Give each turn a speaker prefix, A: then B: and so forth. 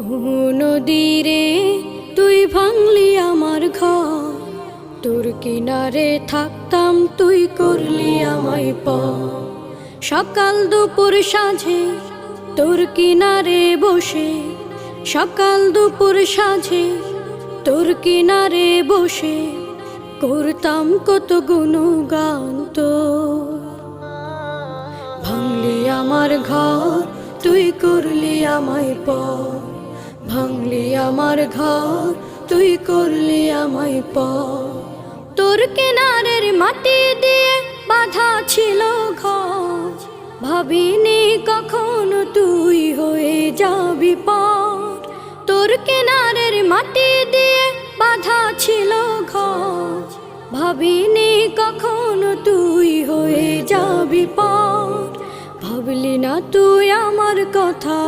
A: নদীরে তুই ভাঙলি আমার ঘর, তোর কিনারে থাকতাম তুই করলি আমায় পর। সকাল দুপুর সাঁঝে তোর কিনারে বসে, সকাল দুপুর সাঁঝে তোর কিনারে বসে করতাম কত গুণগান তোর। ভাঙলি আমার ঘর তুই করলি আমায় পর, ভাঙলি আমার ঘর তুই করলি আমায় পর। তোর কিনারের মাটি দিয়ে বাঁধা ছিল ঘর, ভাবিনি কখনো তুই হয়ে যাবি পার। তোর কিনারের মাটি দিয়ে বাঁধা ছিল ঘর, ভাবিনি কখনো তুই হয়ে যাবি পার। ভাবলি না তুই আমার কথা।